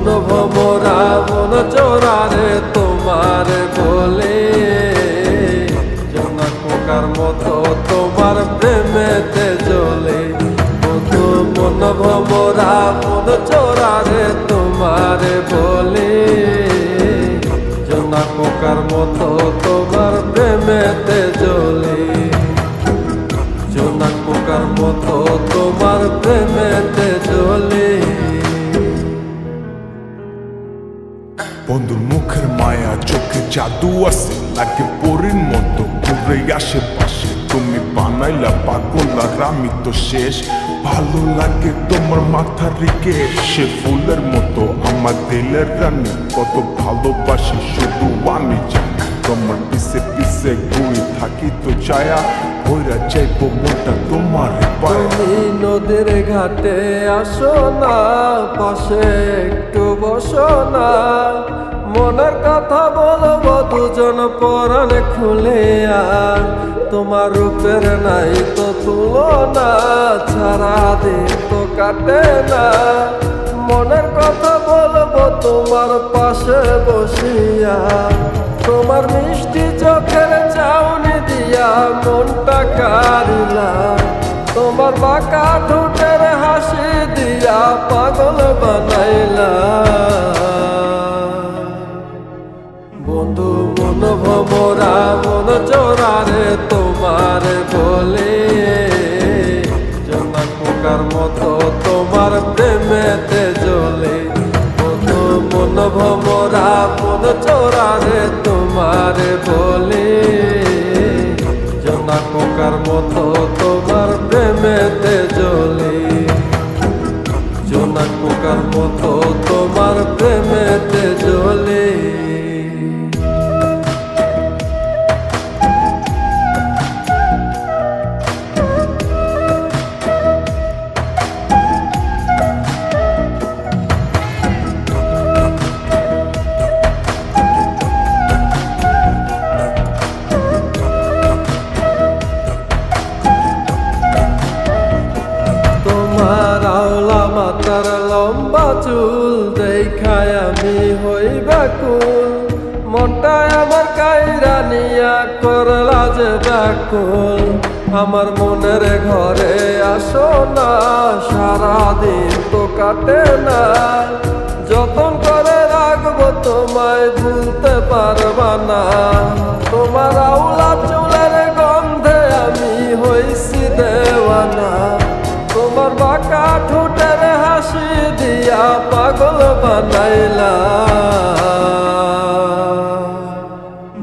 মন ভমরা মন চোরারে তোমার বলে জোনাক পোকার মতো তোমার প্রেমেতে জ্বলে। বন্ধু মন ভমরা মন চোরারে তোমার বলে জোনাক পোকার মতো তোমার প্রেমেতে জ্বলে। জোনাক পোকার মতো তোমার প্রেমেতে জ্বলে। বন্ধুর মুখের মায়া চোখে জাদু আছে, লাগে পরীর মতো ঘুরে আশেপাশে। তুমি বানাইলা পাগল আর আমি তো শেষ। ভালো লাগে তোমার মাথার রেখে, সে ফুলের মতো আমার দিলের রানী। কত ভালোবাসি শুধু আমি জানি, তোমার পিছে পিছে ঘুরে থাকি তো ছায়া ভৈরা চাইবো মনটা তোমার পায়ে। তুমি নদীর ঘাটে আসো না, পাশে একটু বসো না, মনের কথা বলবো দুজন পরাণ খুলে। আর তোমার রূপের নাই তো তুলনা, সারা দিন তো কাটে না। মনের কথা বলবো তোমার পাশে বসিয়া, তোমার মিষ্টি চোখের চাউনি দিয়া মনটা কারিলা। তোমার বাঁকা ঠোঁটের হাসি দিয়া পাগল বানাইলা। বন্ধু মন ভমরা মন চোরারে তোমার বলে জোনাক পোকার মতো তোমার প্রেমেতে জ্বলে। বন্ধু মন ভমরা মন চোরারে তোমার বলে জোনাক পোকার মতো তোমার প্রেমেতে জ্বলে। জোনাক পোকার মতো তোমার প্রেমেতে জ্বলে। মাথার লম্বা চুল দেখায় আমি হই ব্যাকুল, মনটায় আমার কাইরা নিয়া করলা যে ব্যাকুল। আমার মনের ঘরে আসো না, সারাদিন তো কাটে না। যতন করে রাখবো তোমায় ভুলতে পারবা না। তোমার আউলা চুলের গন্ধে আমি হইছি দেওয়ানা। তোমার বাঁকা ঠোঁটের হাসি দিয়া পাগল বানাইলা।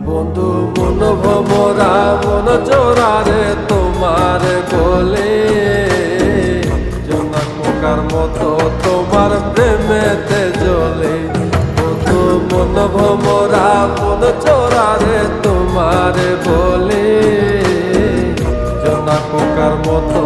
বন্ধু মন ভমরা মন চোরারে তোমার বলে জোনাক পোকার মতো তোমার প্রেমেতে জ্বলে। বন্ধু মন ভমরা মন চোরারে তোমার বলে জোনাক পোকার মতো